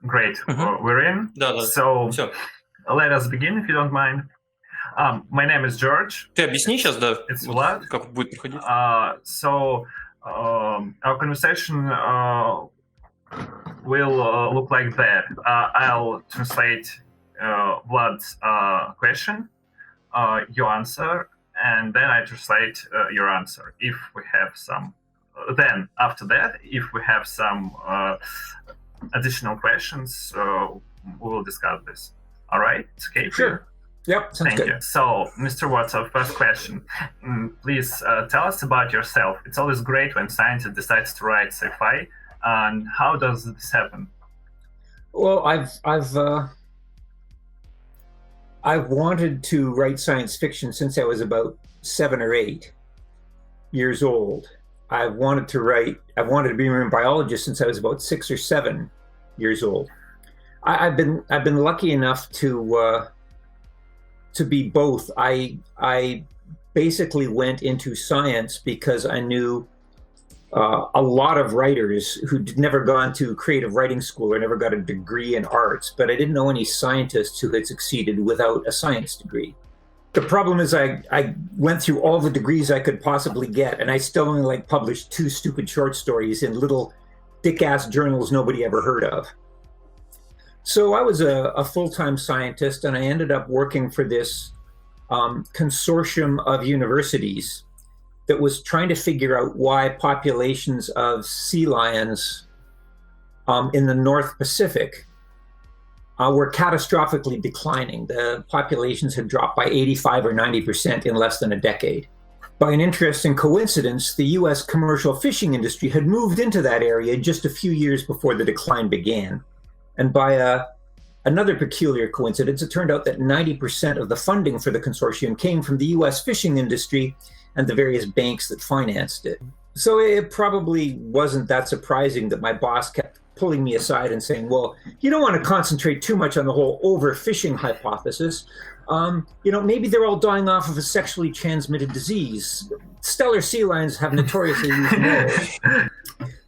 Great. Мгм. We're in. Да, So все. let us begin, if you don't mind. My name is George. Ты объясни сейчас, да, It's вот Vlad. как будет проходить. So our conversation will look like that. I'll translate Vlad's question, you answer, and then I translate your answer. If we have some, then after that, if we have some additional questions, we will discuss this. All right? It's okay for you? Sure. Yep, sounds Thank good. you. So, Mr. Watson, first question. Please tell us about yourself. It's always great when scientists decide to write sci-fi. And how does this happen? Well, I've wanted to write science fiction since I was about 7 or 8 years old. I've wanted to be a marine biologist since I was about 6 or 7 years old. I've been lucky enough to be both. I basically went into science because I knew a lot of writers who'd never gone to creative writing school or never got a degree in arts, but I didn't know any scientists who had succeeded without a science degree. The problem is I went through all the degrees I could possibly get, and I still only published 2 stupid short stories in little dick-ass journals nobody ever heard of. So I was a full-time scientist, and I ended up working for this consortium of universities that was trying to figure out why populations of sea lions in the North Pacific were catastrophically declining. The populations had dropped by 85 or 90% in less than a decade. By an interesting coincidence, the US commercial fishing industry had moved into that area just a few years before the decline began. And by another peculiar coincidence, it turned out that 90% of the funding for the consortium came from the US fishing industry and the various banks that financed it. So it probably wasn't that surprising that my boss kept pulling me aside and saying, well, you don't want to concentrate too much on the whole overfishing hypothesis. Maybe they're all dying off of a sexually transmitted disease. Stellar sea lions have notoriously used morals.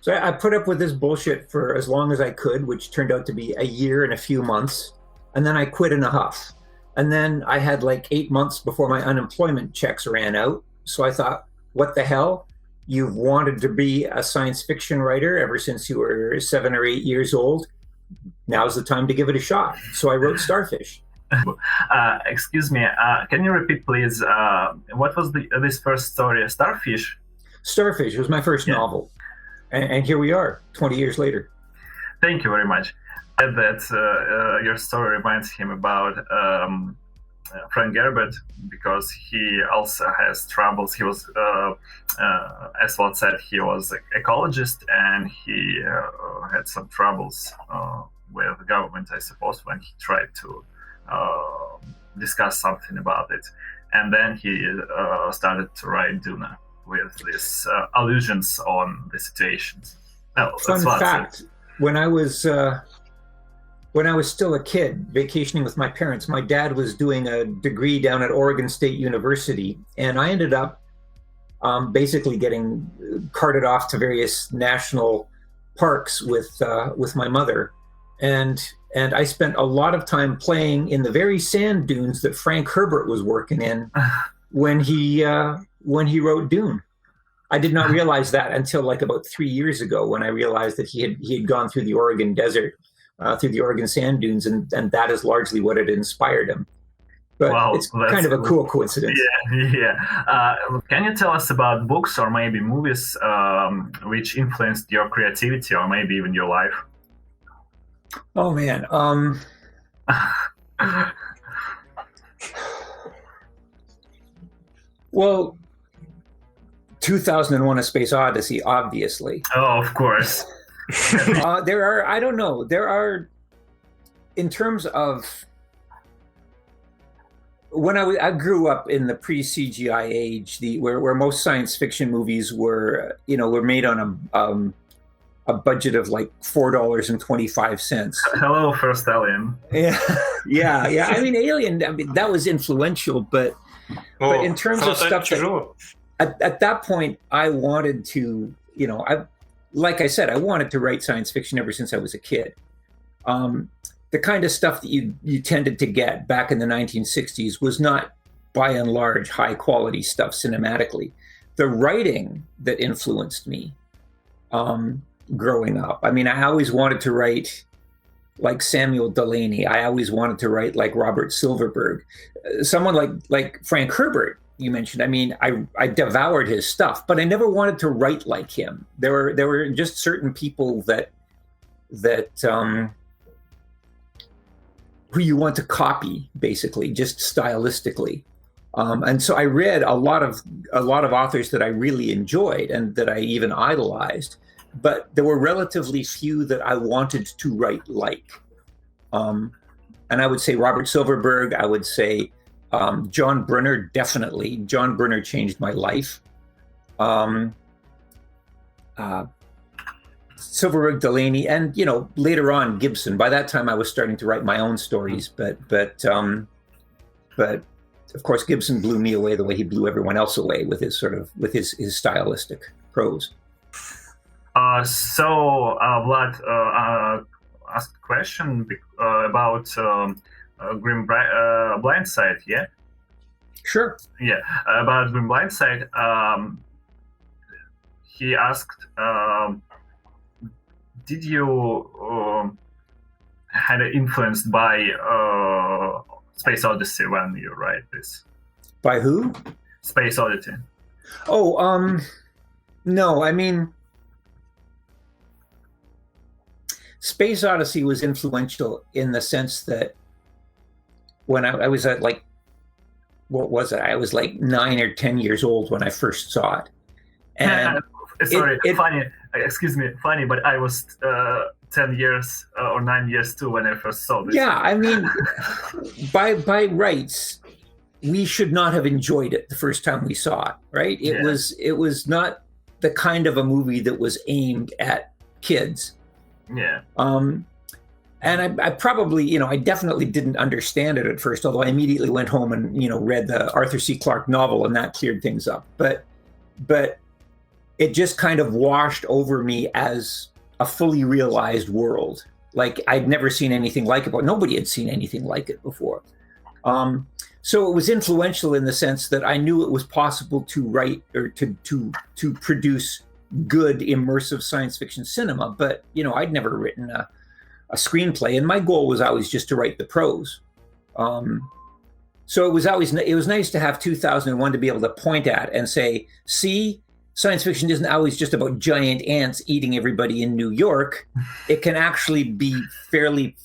So I put up with this bullshit for as long as I could, which turned out to be a year and a few months. And then I quit in a huff. And then I had 8 months before my unemployment checks ran out. So I thought, what the hell? You've wanted to be a science fiction writer ever since you were 7 or 8 years old. Now's the time to give it a shot. So I wrote Starfish. Excuse me, can you repeat, please, what was this first story, Starfish? Starfish was my first novel. And here we are, 20 years later. Thank you very much. That your story reminds him about Frank Gerbert, because he also has troubles. He was, as Vlad said, he was an ecologist, and he had some troubles with the government, I suppose, when he tried to discuss something about it. And then he started to write Duna with these allusions on the situations. Fun fact, when I was still a kid vacationing with my parents, my dad was doing a degree down at Oregon State University, and I ended up basically getting carted off to various national parks with my mother, and I spent a lot of time playing in the very sand dunes that Frank Herbert was working in when he wrote Dune. I did not realize that until about 3 years ago, when I realized that he had gone through the Oregon desert, through the Oregon sand dunes, and that is largely what had inspired him. But wow, it's kind of a cool coincidence. Yeah. Can you tell us about books or maybe movies which influenced your creativity or maybe even your life? Oh man. Well, 2001: A Space Odyssey, obviously. Oh, of course. There are, in terms of, when I grew up in the pre-CGI age, where most science fiction movies were made on a budget of $4.25. Hello, First Alien. Yeah. I mean, Alien, that was influential, but in terms of stuff at that point, I wanted to, like I said, I wanted to write science fiction ever since I was a kid. The kind of stuff that you tended to get back in the 1960s was not, by and large, high quality stuff cinematically. The writing that influenced me growing up. I mean, I always wanted to write like Samuel Delany. I always wanted to write like Robert Silverberg. Someone like Frank Herbert, you mentioned. I mean, I devoured his stuff, but I never wanted to write like him. There were just certain people that who you want to copy, basically, just stylistically. And so I read a lot of authors that I really enjoyed and that I even idolized, but there were relatively few that I wanted to write like. And I would say Robert Silverberg. I would say John Brunner, definitely. John Brunner changed my life. Silverberg, Delany, and later on Gibson. By that time, I was starting to write my own stories, but of course Gibson blew me away the way he blew everyone else away with his his stylistic prose. So Vlad asked a question about Blindsight. Yeah. Sure. Yeah, about Blindsight. He asked. Did you had influenced by Space Odyssey when you write this? By who? Space Odyssey. Oh, no. I mean, Space Odyssey was influential in the sense that when I was at what was it? I was like 9 or 10 years old when I first saw it. And sorry, funny. Excuse me, funny, but I was 10 years or 9 years too when I first saw this. Yeah, I mean, by rights, we should not have enjoyed it the first time we saw it, right? It was not the kind of a movie that was aimed at kids. Yeah. And I probably, I definitely didn't understand it at first, although I immediately went home and, read the Arthur C. Clarke novel, and that cleared things up. But it just kind of washed over me as a fully realized world. Like I'd never seen anything like it, but nobody had seen anything like it before. So it was influential in the sense that I knew it was possible to write or to produce good immersive science fiction cinema. But I'd never written a screenplay, and my goal was always just to write the prose. So it was nice to have 2001 to be able to point at and say, see, science fiction isn't always just about giant ants eating everybody in New York. It can actually be fairly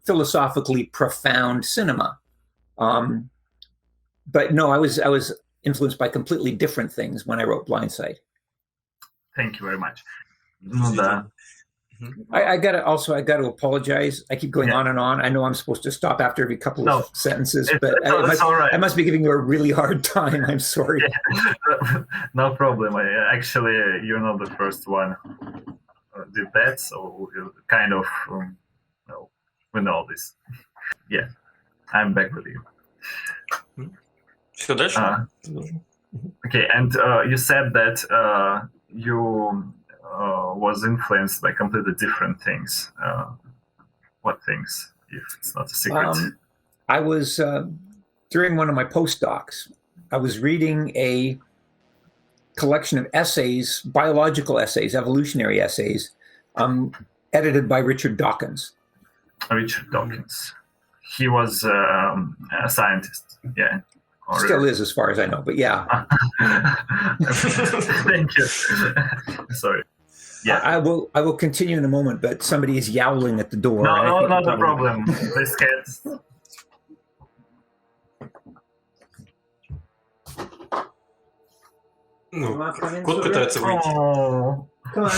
philosophically profound cinema. But no, I was influenced by completely different things when I wrote Blindsight. Thank you very much. I gotta apologize. I keep going on and on. I know I'm supposed to stop after every couple of sentences, but I must be giving you a really hard time. I'm sorry. Yeah. No problem. Actually, you're not the first one who did that, so kind of we know this. Yeah, I'm back with you. Okay, and you said that you was influenced by completely different things. What things, if it's not a secret? I was, during one of my postdocs, I was reading a collection of essays, biological essays, evolutionary essays, edited by Richard Dawkins. Richard Dawkins. He was a scientist, yeah. Still is, as far as I know, but yeah. Thank you. Sorry. Yeah, I will continue in a moment, but somebody is yowling at the door. No, not a problem. These cats. Кот пытается выйти. Come on.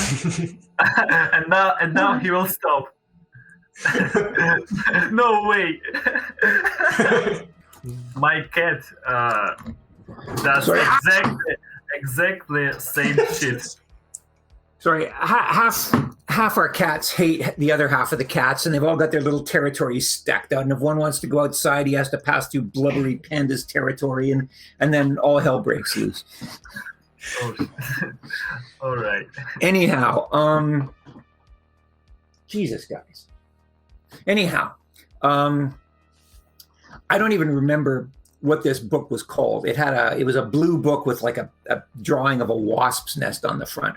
and now he will stop. No way. My cat does exactly same shit. Sorry, half our cats hate the other half of the cats, and they've all got their little territories stacked out. And if one wants to go outside, he has to pass through blubbery panda's territory, and then all hell breaks loose. Oh, all right. Anyhow, Jesus, guys. Anyhow, I don't even remember what this book was called. It was a blue book with like a drawing of a wasp's nest on the front.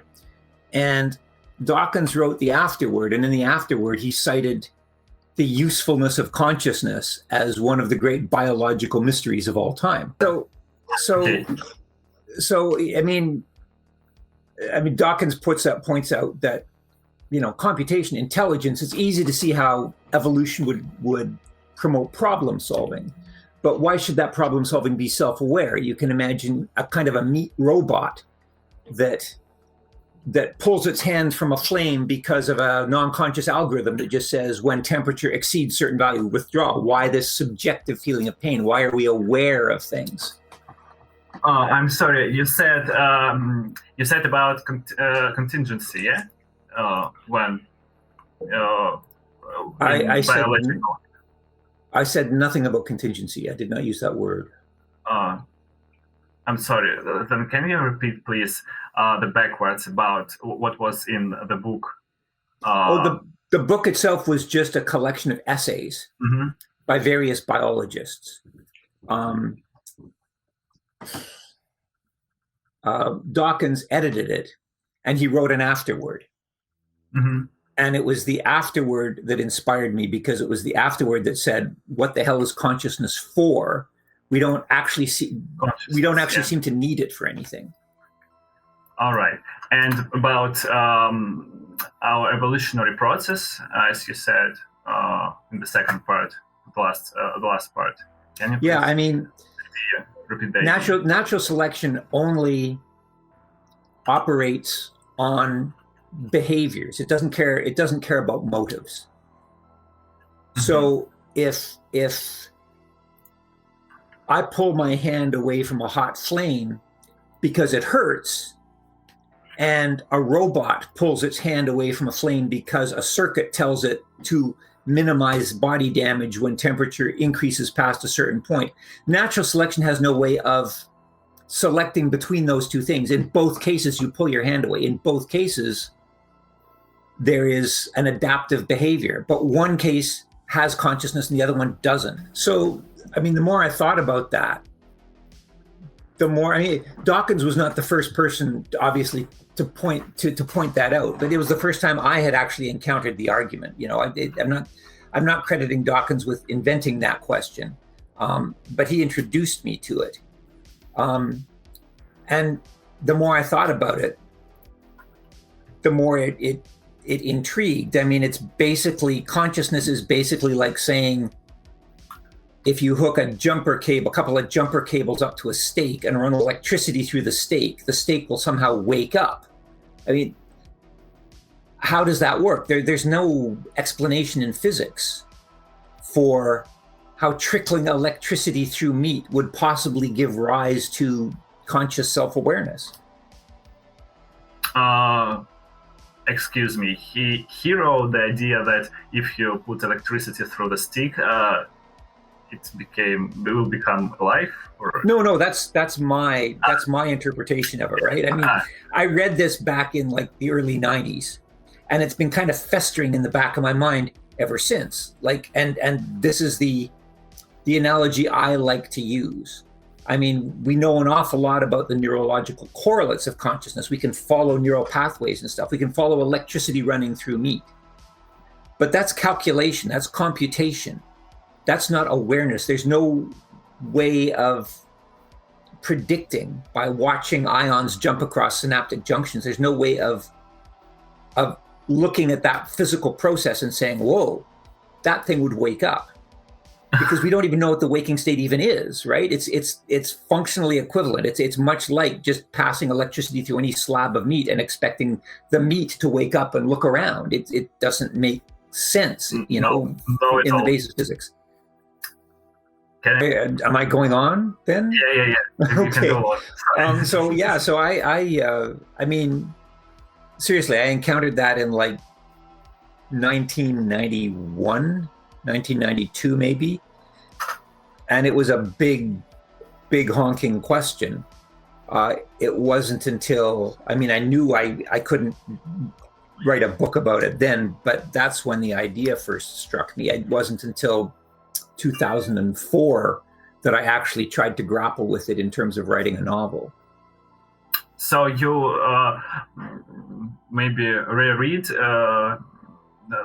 And Dawkins wrote the afterword, and in the afterword, he cited the usefulness of consciousness as one of the great biological mysteries of all time. So I mean, Dawkins points out that, computation, intelligence, it's easy to see how evolution would promote problem solving. But why should that problem solving be self-aware? You can imagine a kind of a meat robot that pulls its hand from a flame because of a non-conscious algorithm that just says when temperature exceeds certain value, withdraw. Why this subjective feeling of pain? Why are we aware of things? I'm sorry. You said about contingency, yeah? Biological. I said nothing about contingency. I did not use that word. I'm sorry. Then can you repeat, please, the backwards about what was in the book? The book itself was just a collection of essays by various biologists. Dawkins edited it, and he wrote an afterword. And it was the afterword that inspired me, because it was the afterword that said, "What the hell is consciousness for? We don't actually seem to need it for anything." All right. And about our evolutionary process, as you said in the second part, the last part. Can you please repeat that? Natural selection only operates on behaviors. It doesn't care about motives. So if I pull my hand away from a hot flame because it hurts, and a robot pulls its hand away from a flame because a circuit tells it to minimize body damage when temperature increases past a certain point, natural selection has no way of selecting between those two things. In both cases, you pull your hand away. In both cases, there is an adaptive behavior, but one case has consciousness and the other one doesn't. So, the more I thought about that, the more, Dawkins was not the first person, obviously, to point that out, but it was the first time I had actually encountered the argument. I'm not crediting Dawkins with inventing that question, but he introduced me to it. And the more I thought about it, the more it intrigued. It's basically, consciousness is basically like saying, if you hook a couple of jumper cables up to a stake and run electricity through the stake will somehow wake up. How does that work? There's no explanation in physics for how trickling electricity through meat would possibly give rise to conscious self-awareness. Excuse me. He wrote the idea that if you put electricity through the stick, it will become alive. Or no, that's my interpretation of it, right? I read this back in like the early 90s, and it's been kind of festering in the back of my mind ever since. And this is the analogy I like to use. We know an awful lot about the neurological correlates of consciousness. We can follow neural pathways and stuff. We can follow electricity running through meat. But that's calculation, that's computation. That's not awareness. There's no way of predicting by watching ions jump across synaptic junctions. There's no way of looking at that physical process and saying, whoa, that thing would wake up. Because we don't even know what the waking state even is, right? It's functionally equivalent. It's much like just passing electricity through any slab of meat and expecting the meat to wake up and look around. It doesn't make sense, in the basic physics. Am I going on then? Yeah. You can go on. Seriously, I encountered that in like 1991, 1992 maybe. And it was a big honking question. It wasn't until, I knew I couldn't write a book about it then, but that's when the idea first struck me. It wasn't until 2004 that I actually tried to grapple with it in terms of writing a novel. So you maybe reread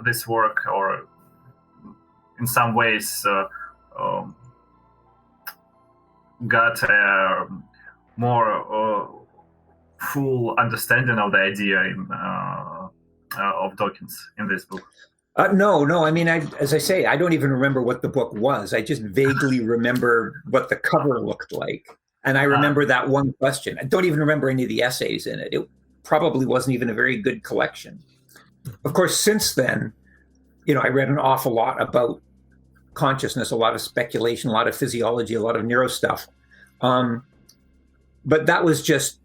this work, or in some ways got a more full understanding of the idea of Dawkins in this book? No. I mean, as I say, I don't even remember what the book was. I just vaguely remember what the cover looked like. And I remember that one question. I don't even remember any of the essays in it. It probably wasn't even a very good collection. Of course, since then, I read an awful lot about consciousness, a lot of speculation, a lot of physiology, a lot of neuro stuff. But that was just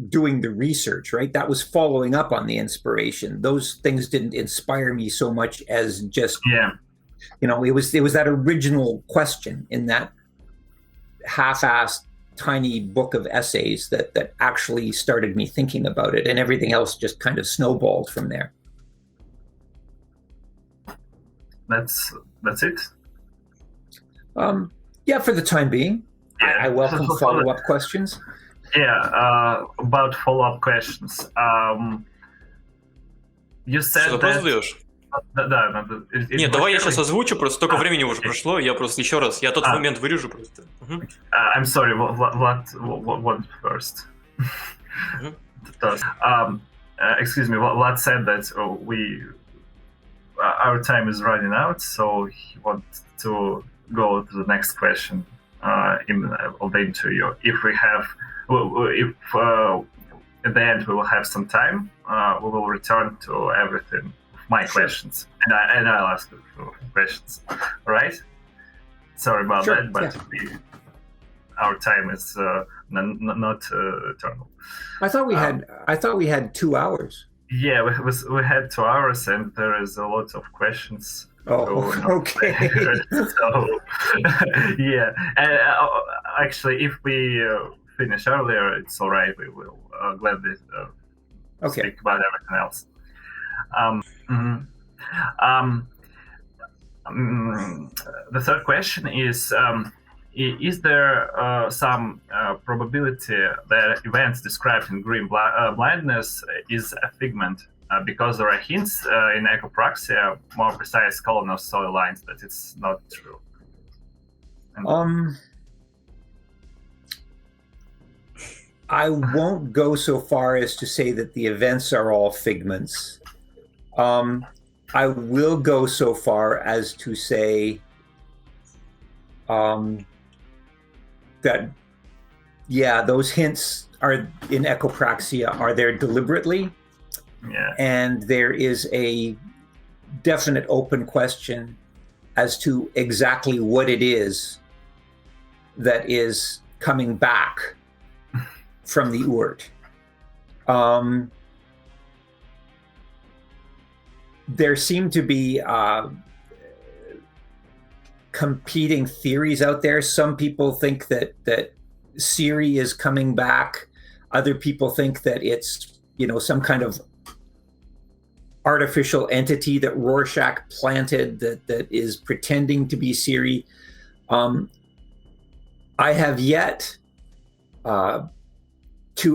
doing the research, right? That was following up on the inspiration. Those things didn't inspire me so much as just, it was that original question in that half-assed tiny book of essays that actually started me thinking about it, and everything else just kind of snowballed from there. That's it? Yeah, for the time being. Yeah. I welcome follow-up questions. Yeah, about follow-up questions. You said вопрос задаешь? Да. Нет, давай я сейчас озвучу, просто столько времени уже прошло, я просто еще раз, я тот момент вырежу просто. I'm sorry, what first? Excuse me, Vlad said that our time is running out, so he wants to go to the next question of the interview. If at the end we will have some time, we will return to everything. My questions, and I'll ask you questions. All right? Sorry about that, but our time is not eternal. I thought we had 2 hours. Yeah, we had 2 hours, and there is a lot of questions. Oh, okay. So, yeah. Actually, if we finish earlier, it's all right. We will gladly speak about everything else. The third question is there some probability that events described in Green Blindness is a figment, because there are hints in echopraxia, more precise column of soil lines, that it's not true? I won't go so far as to say that the events are all figments. I will go so far as to say that, those hints are in echopraxia are there deliberately. Yeah. And there is a definite open question as to exactly what it is that is coming back from the Oort. There seem to be competing theories out there. Some people think that Siri is coming back. Other people think that it's, some kind of artificial entity that Rorschach planted that is pretending to be Siri. I have yet to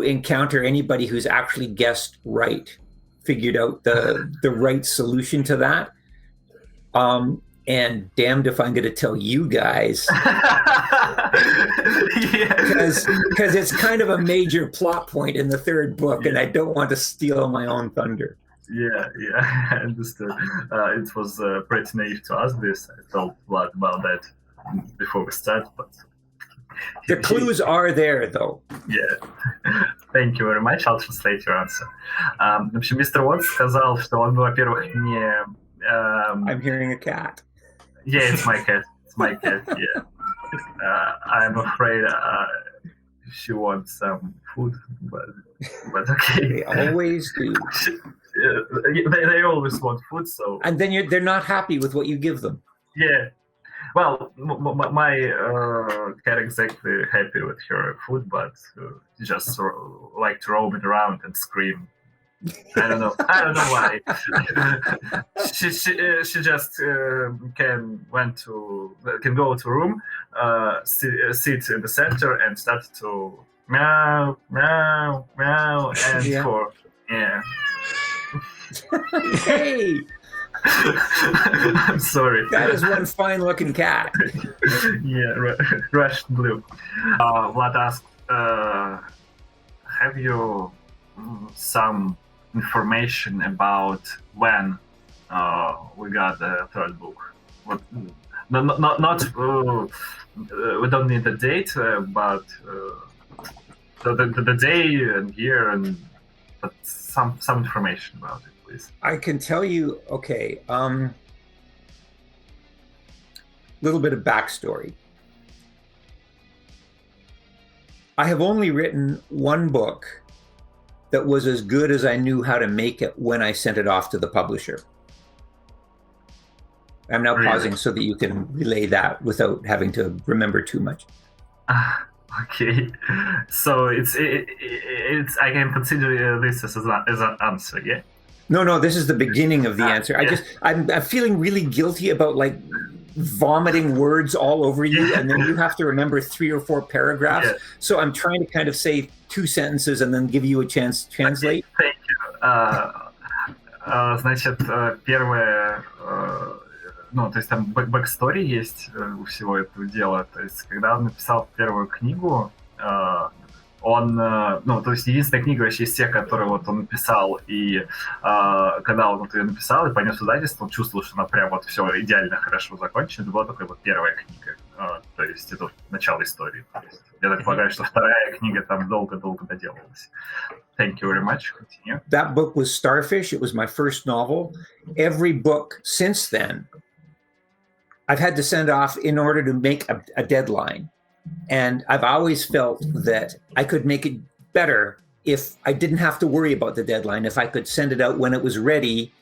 encounter anybody who's actually guessed right, figured out the right solution to that. And damned if I'm going to tell you guys, because it's kind of a major plot point in the third book, and I don't want to steal my own thunder. Yeah, I understood. It was pretty naive to ask this. I felt a lot about that before we start, but the clues are there, though. Yeah. Thank you very much. I'll translate your answer. В общем, мистер Уотс сказал, что он, во-первых, не... I'm hearing a cat. Yeah, it's my cat. Yeah. I'm afraid she wants some food, but okay. They always do. They always want food, so... And then they're not happy with what you give them. Yeah. Well, my cat exactly happy with her food, but just like to roam it around and scream I don't know why. she just can go to room, sit in the center and start to meow meow meow and Hey, I'm sorry. that is one fine-looking cat. Russian blue. Vlad asked, have you some information about when we got the third book? Not we don't need the date, but the day and year, but some information about it, please. I can tell you. Okay, little bit of backstory. I have only written one book that was as good as I knew how to make it when I sent it off to the publisher. I'm now pausing so that you can relay that without having to remember too much. Okay, so it's I can consider this as an answer, yeah? No, this is the beginning of the answer. I'm feeling really guilty about like vomiting words all over you, and then you have to remember 3 or 4 paragraphs. Yeah. So I'm trying to kind of say 2 sentences and then give you a chance to translate. Thank you. Значит, первое, то есть там бэкстори есть у всего этого дела. То есть, когда он написал первую книгу, он, то есть единственная книга вообще из тех, которые вот он написал, и когда он вот ее написал и понес в издательство, он чувствовал, что она прям вот все идеально хорошо закончена. Это была только вот первая книга, то есть это начало истории. То есть, я так полагаю, что вторая книга там долго-долго доделалась. Thank you very much. Continue. That book was Starfish. It was my first novel. Every book since then, I've had to send off in order to make a deadline. And I've always felt that I could make it better if I didn't have to worry about the deadline, if I could send it out when it was ready,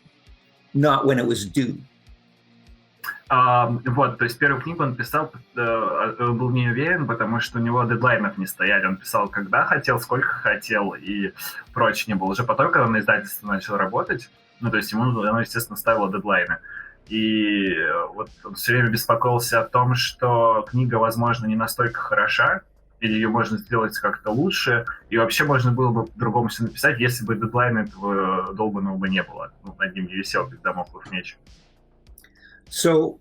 not when it was due. Вот, то есть первую книгу он писал, он был не уверен, потому что у него дедлайнов не стояли. Он писал, когда хотел, сколько хотел и прочее не было. Уже потом, когда он на издательстве начал работать, то есть оно, естественно, ставило дедлайны. И вот он все время беспокоился о том, что книга, возможно, не настолько хороша, или ее можно сделать как-то лучше, и вообще можно было бы по-другому все написать, если бы дедлайна этого долбанного бы не было. Над ним не висел, без дамоклов меч. So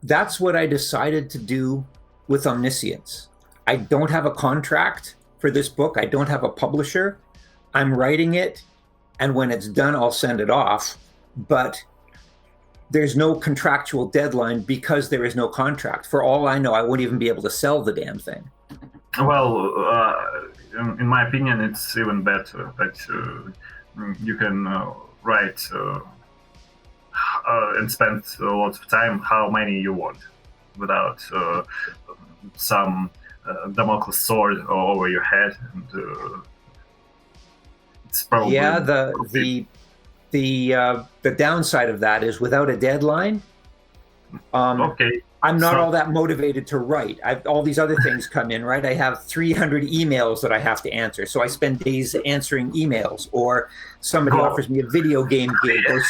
that's what I decided to do with Omniscience. I don't have a contract for this book. I don't have a publisher. I'm writing it, and when it's done, I'll send it off. But there's no contractual deadline because there is no contract. For all I know, I wouldn't even be able to sell the damn thing. Well, in my opinion, it's even better that you can write and spend lots of time how many you want without some Damocles sword over your head. And, it's probably the downside of that is without a deadline. Okay. I'm not all that motivated to write. All these other things come in, right? I have 300 emails that I have to answer. So I spend days answering emails, or somebody offers me a video game gig or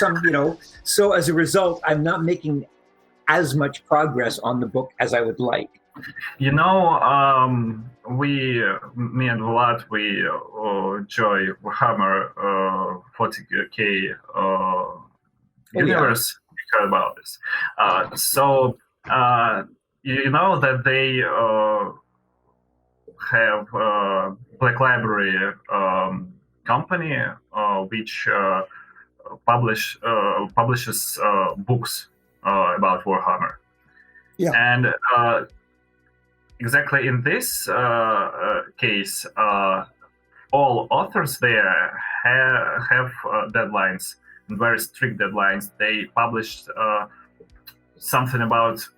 so as a result, I'm not making as much progress on the book as I would like. Me and Vlad, we enjoy Warhammer 40k universe. We heard about this. So you know that they have Black Library company which publishes books about Warhammer. Yeah. And exactly in this case, all authors there have deadlines, and very strict deadlines. They published something about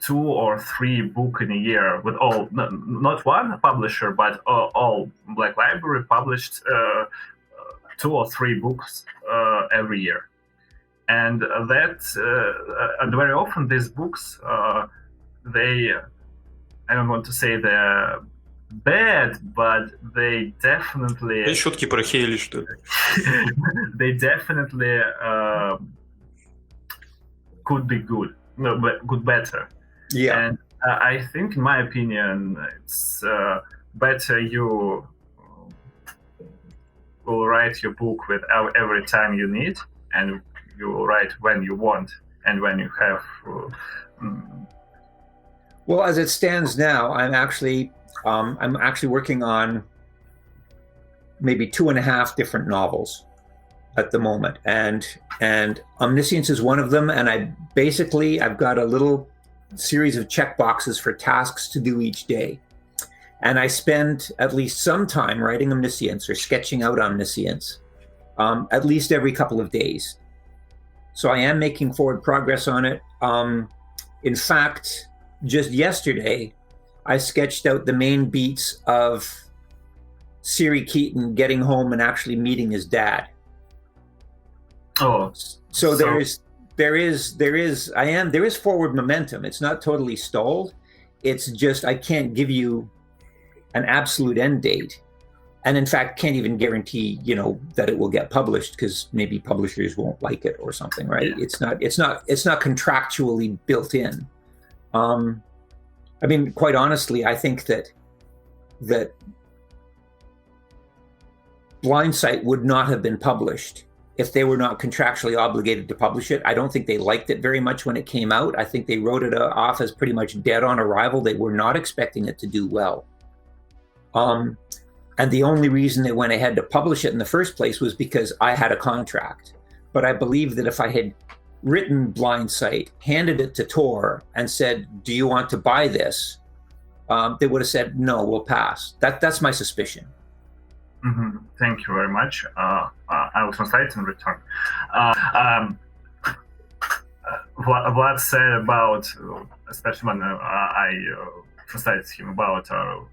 2 or 3 books in a year with all, not one publisher, but all Black Library published 2 or 3 books every year. And and very often these books, I don't want to say they're bad, but they definitely Есть шутки про Хейли, что ли? they definitely could be good, no, but good better. Yeah. And I think, in my opinion, it's better you will write your book with every time you need, and you will write when you want and when you have. Well, as it stands now, I'm actually working on maybe 2.5 different novels at the moment, and Omniscience is one of them. And I've got a little series of check boxes for tasks to do each day, and I spend at least some time writing Omniscience or sketching out Omniscience, at least every couple of days. So I am making forward progress on it. In fact, just yesterday, I sketched out the main beats of Siri Keaton getting home and actually meeting his dad. Oh, so there is forward momentum. It's not totally stalled. It's just I can't give you an absolute end date, and in fact can't even guarantee that it will get published, because maybe publishers won't like it or something, right? Yeah. It's not contractually built in. I mean, quite honestly, I think that Blindsight would not have been published if they were not contractually obligated to publish it. I don't think they liked it very much when it came out. I think they wrote it off as pretty much dead on arrival. They were not expecting it to do well. And the only reason they went ahead to publish it in the first place was because I had a contract. But I believe that if I had written Blindsight, handed it to Tor, and said, "Do you want to buy this?" They would have said, "No, we'll pass." That's my suspicion. Mm-hmm. Thank you very much. I will translate in return. What said about, especially when I translated him about our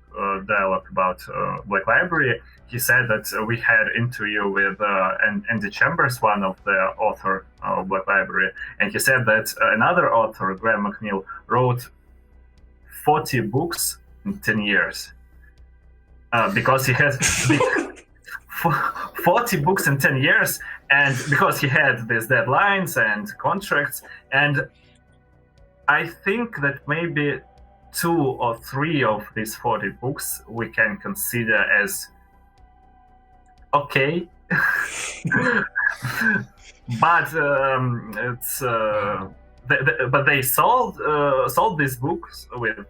dialogue about Black Library, he said that we had interview with Andy Chambers, one of the author of Black Library, and he said that another author, Graham McNeil, wrote 40 books in 10 years. Because he has 40 books in 10 years, and because he had these deadlines and contracts, and I think that maybe 2 or 3 of these 40 books we can consider as okay. But it's but they sold these books with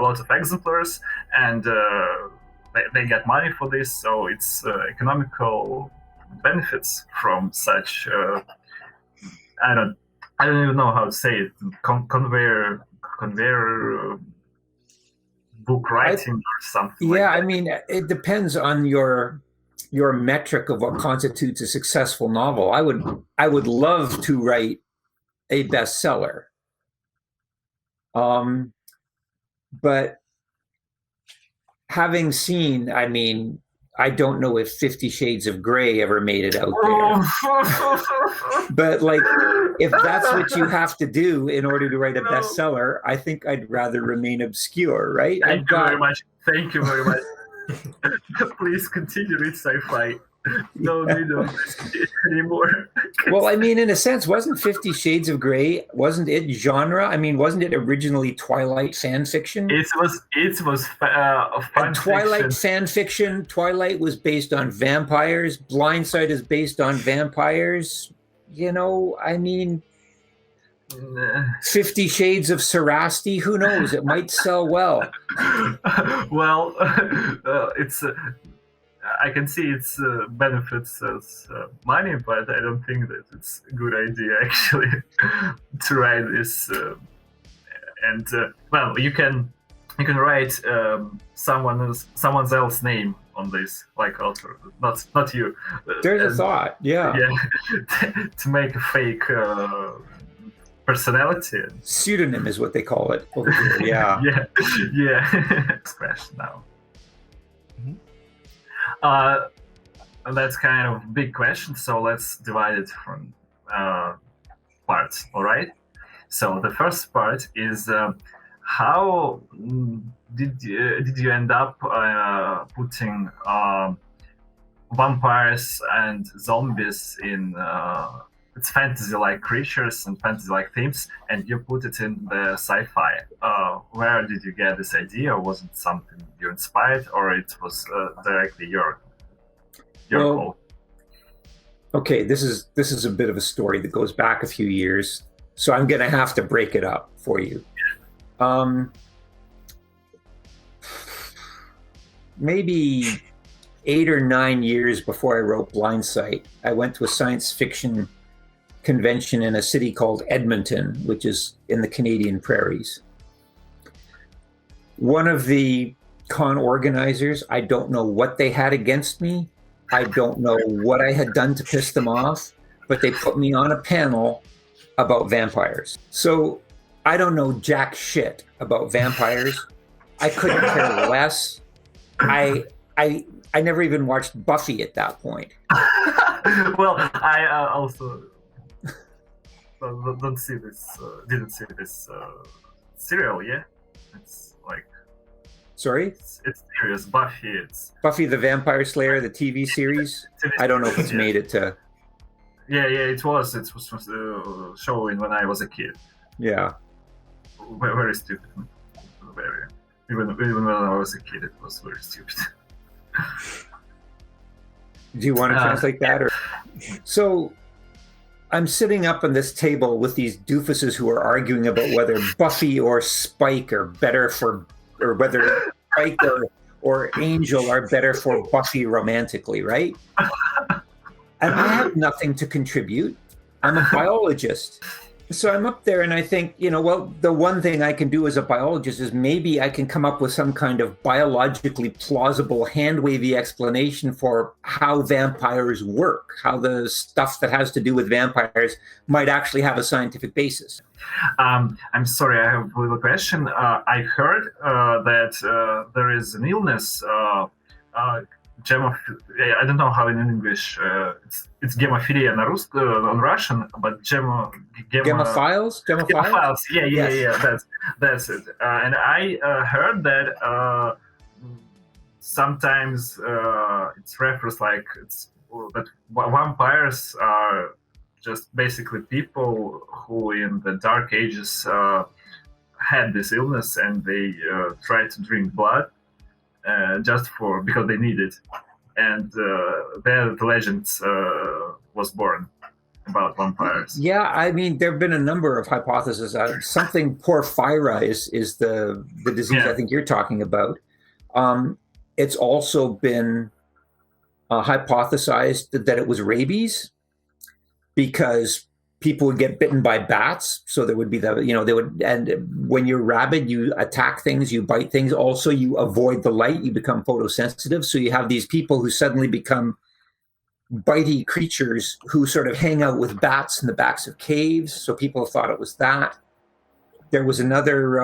lots of exemplars, and they get money for this, so it's economical benefits from such I don't even know how to say it, conveyor book writing or something. Yeah, like that. I mean, it depends on your metric of what constitutes a successful novel. I would love to write a bestseller, but having seen, I mean, I don't know if 50 Shades of Grey ever made it out there. But like, if that's what you have to do in order to write a bestseller, I think I'd rather remain obscure, right? Thank you very much. Please continue with sci-fi. No need of this anymore. Well, I mean, in a sense, wasn't 50 Shades of Grey, wasn't it genre? I mean, wasn't it originally Twilight fan fiction? It was fan Twilight fiction. fan fiction. Twilight was based on vampires. Blindsight is based on vampires. I mean, 50 Shades of Sarasti, who knows? It might sell well. Well, it's... I can see its benefits as money, but I don't think that it's a good idea actually to write this. Well, you can write someone else's name on this, like author, not you. There's a thought, yeah. To make a fake personality. Pseudonym is what they call it over here. Yeah. yeah. Expression now. That's kind of a big question, so let's divide it from parts, all right? So the first part is how did you end up putting vampires and zombies in it's fantasy-like creatures and fantasy-like themes, and you put it in the sci-fi? Where did you get this idea? Was it something you inspired, or it was directly your call? Okay, this is a bit of a story that goes back a few years, so I'm going to have to break it up for you. Maybe 8 or 9 years before I wrote Blindsight, I went to a science fiction convention in a city called Edmonton, which is in the Canadian prairies. One of the con organizers, I don't know what they had against me. I don't know what I had done to piss them off, but they put me on a panel about vampires. So I don't know jack shit about vampires. I couldn't care less. I never even watched Buffy at that point. Well, I also didn't see this serial. Yeah, it's like. Sorry? It's serious. Buffy. It's Buffy the Vampire Slayer, the TV series. I don't know if it's made it to. Yeah. It was showing when I was a kid. Yeah. Very stupid. Very. Even when I was a kid, it was very stupid. Do you want to translate that? Or so I'm sitting up on this table with these doofuses who are arguing about whether Buffy or Spike are better for, or whether Spike or Angel are better for Buffy romantically, right? And I have nothing to contribute. I'm a biologist. So I'm up there and I think, well, the one thing I can do as a biologist is maybe I can come up with some kind of biologically plausible hand-wavy explanation for how vampires work, how the stuff that has to do with vampires might actually have a scientific basis. I'm sorry, I have a little question. I heard that there is an illness, I don't know how in English it's gemophilia on Russian, but gemophiles. Yeah. That's it. And I heard that sometimes it's refers like that vampires are just basically people who in the Dark Ages had this illness and they tried to drink blood. Just because they need it, and there the legends was born about vampires. Yeah, I mean there have been a number of hypotheses. Something porphyra is the disease I think you're talking about. It's also been hypothesized that it was rabies because people would get bitten by bats, so there would be and when you're rabid, you attack things, you bite things. Also, you avoid the light, you become photosensitive. So you have these people who suddenly become bitey creatures who sort of hang out with bats in the backs of caves. So people thought it was that. There was another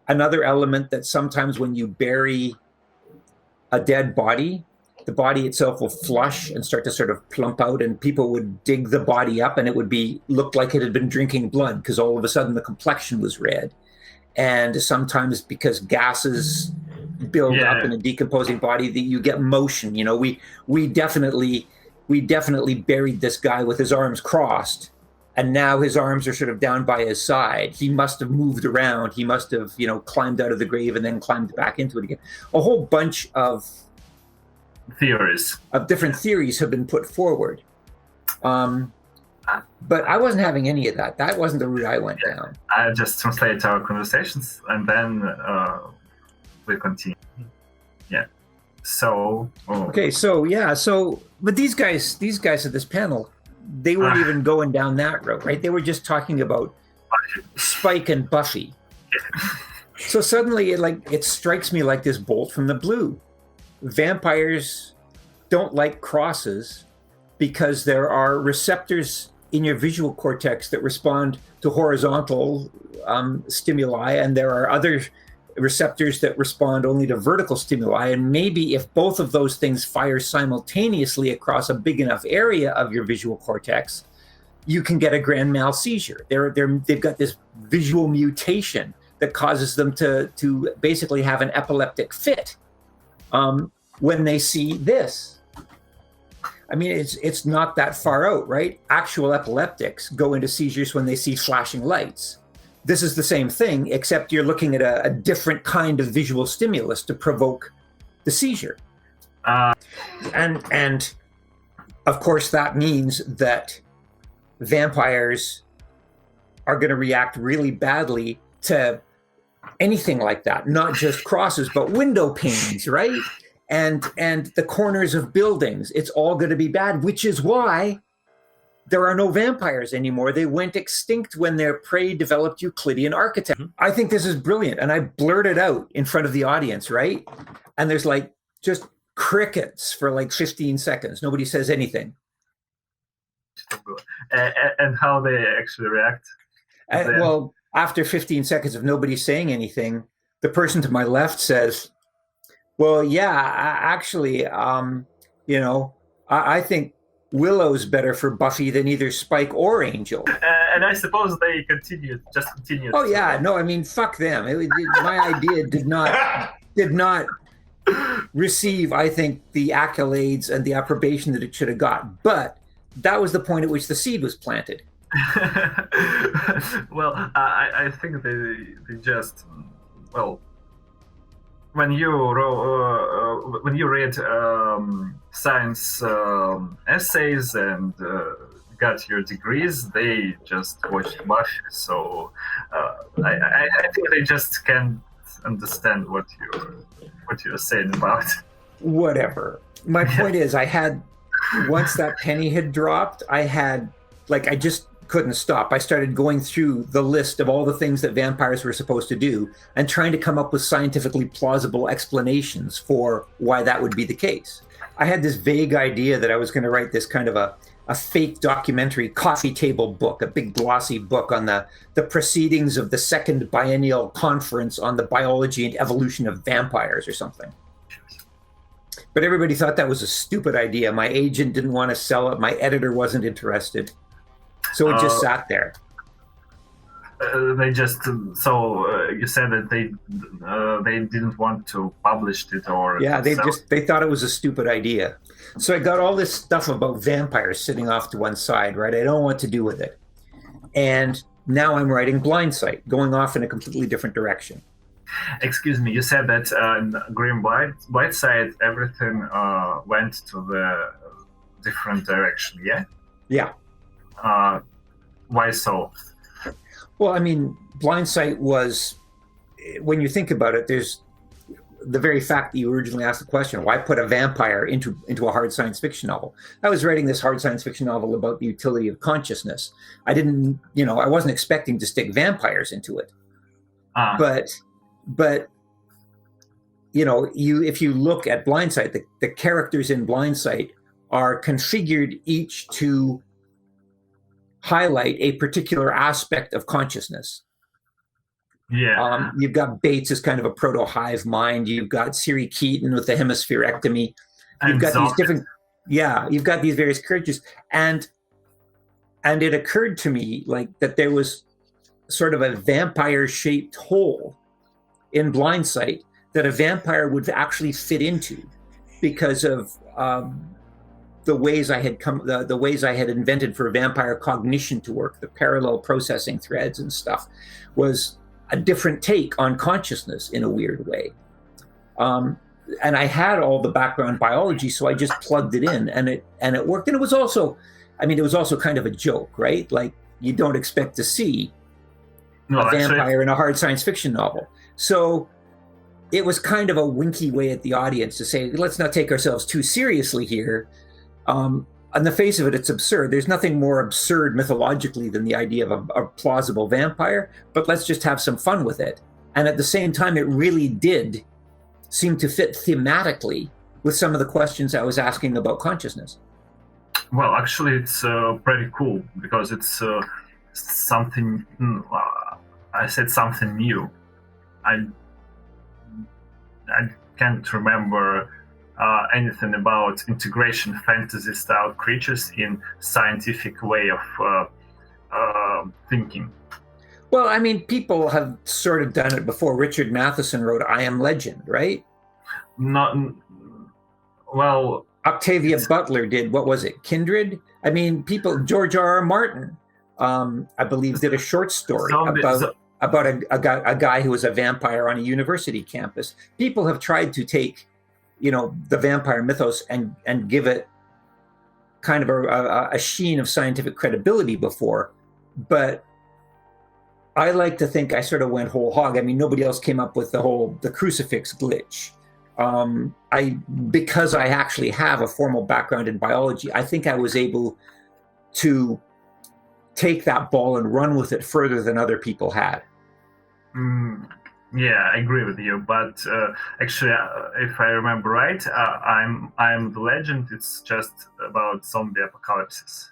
element that sometimes when you bury a dead body, the body itself will flush and start to sort of plump out, and people would dig the body up and it would look like it had been drinking blood because all of a sudden the complexion was red. And sometimes because gases build up in a decomposing body, that you get motion. We definitely buried this guy with his arms crossed, and now his arms are sort of down by his side. He must have moved around. He must have climbed out of the grave and then climbed back into it again. A whole bunch of different theories have been put forward, but I wasn't having any of that. That wasn't the route I went down. I just translate our conversations and then we continue. Yeah. So okay. So but these guys at this panel, they weren't even going down that road, right? They were just talking about Spike and Buffy. So suddenly it strikes me like this bolt from the blue. Vampires don't like crosses because there are receptors in your visual cortex that respond to horizontal stimuli, and there are other receptors that respond only to vertical stimuli. And maybe if both of those things fire simultaneously across a big enough area of your visual cortex, you can get a grand mal seizure. They've got this visual mutation that causes them to basically have an epileptic fit when they see this. I mean, it's not that far out, right? Actual epileptics go into seizures when they see flashing lights. This is the same thing, except you're looking at a different kind of visual stimulus to provoke the seizure. And of course, that means that vampires are going to react really badly to anything like that, not just crosses, but window panes, right? And the corners of buildings. It's all going to be bad, which is why there are no vampires anymore. They went extinct when their prey developed Euclidean architecture. I think this is brilliant. And I blurted out in front of the audience, right? And there's like just crickets for like 15 seconds. Nobody says anything. And how they actually react? Well, after 15 seconds of nobody saying anything, the person to my left says, well, yeah, actually, I think Willow's better for Buffy than either Spike or Angel. And I suppose they continued. Oh yeah, no, I mean, fuck them. My idea did not receive, I think, the accolades and the approbation that it should have got. But that was the point at which the seed was planted. Well, I think they just, well, when you read science essays and got your degrees, they just watched Buffy. So I think they just can't understand what you're saying about. Whatever. My point is, once that penny had dropped, I just couldn't stop. I started going through the list of all the things that vampires were supposed to do and trying to come up with scientifically plausible explanations for why that would be the case. I had this vague idea that I was going to write this kind of a fake documentary coffee table book, a big glossy book on the proceedings of the second biennial conference on the biology and evolution of vampires or something. But everybody thought that was a stupid idea. My agent didn't want to sell it. My editor wasn't interested. So it just sat there. They just you said that they didn't want to publish it, or they thought it was a stupid idea. So I got all this stuff about vampires sitting off to one side, right? I don't know what to do with it, and now I'm writing Blindsight, going off in a completely different direction. Excuse me, you said that in Green Blindsight everything went to the different direction, yeah? Yeah. Why so? Well, I mean, Blindsight was, when you think about it, there's the very fact that you originally asked the question, why put a vampire into a hard science fiction novel? I was writing this hard science fiction novel about the utility of consciousness. I wasn't expecting to stick vampires into it. But if you look at Blindsight, the characters in Blindsight are configured each to highlight a particular aspect of consciousness. Yeah. You've got Bates as kind of a proto-hive mind. You've got Siri Keaton with the hemispherectomy. You've got these different, you've got these various characters. And it occurred to me like that there was sort of a vampire-shaped hole in Blindsight that a vampire would actually fit into because of the ways I had invented for vampire cognition to work, the parallel processing threads and stuff, was a different take on consciousness in a weird way. And I had all the background biology, so I just plugged it in, and it worked. And it was also kind of a joke, right? Like, you don't expect to see a vampire in a hard science fiction novel. So it was kind of a winky way at the audience to say, let's not take ourselves too seriously here. On the face of it, it's absurd. There's nothing more absurd mythologically than the idea of a plausible vampire, but let's just have some fun with it. And at the same time, it really did seem to fit thematically with some of the questions I was asking about consciousness. Well, actually, it's pretty cool because it's something. I said something new. I can't remember anything about integration fantasy style creatures in scientific way of thinking. Well, I mean, people have sort of done it before. Richard Matheson wrote I Am Legend, right? Not well. Octavia Butler did, what was it, Kindred? I mean, George R.R. Martin, I believe, did a short story about a guy who was a vampire on a university campus. People have tried to take, the vampire mythos and give it kind of a sheen of scientific credibility before. But I like to think I sort of went whole hog. I mean, nobody else came up with the crucifix glitch. Because I actually have a formal background in biology, I think I was able to take that ball and run with it further than other people had. Yeah, I agree with you. But actually, if I remember right, I'm the Legend. It's just about zombie apocalypses.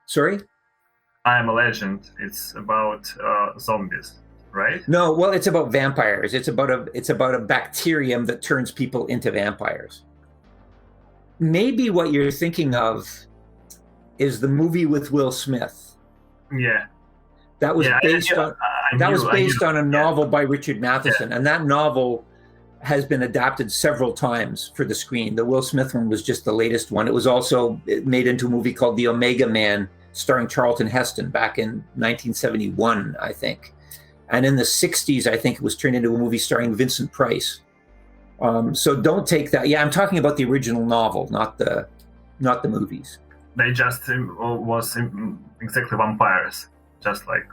Sorry? I Am a Legend. It's about zombies. Right? No, well, it's about vampires. It's about a bacterium that turns people into vampires. Maybe what you're thinking of is the movie with Will Smith. Yeah. That was based on a novel by Richard Matheson, and that novel has been adapted several times for the screen. The Will Smith one was just the latest one. It was also made into a movie called The Omega Man, starring Charlton Heston back in 1971, I think. And in the 60s, I think it was turned into a movie starring Vincent Price. So don't take that. Yeah, I'm talking about the original novel, not the movies. They just was exactly vampires, just like.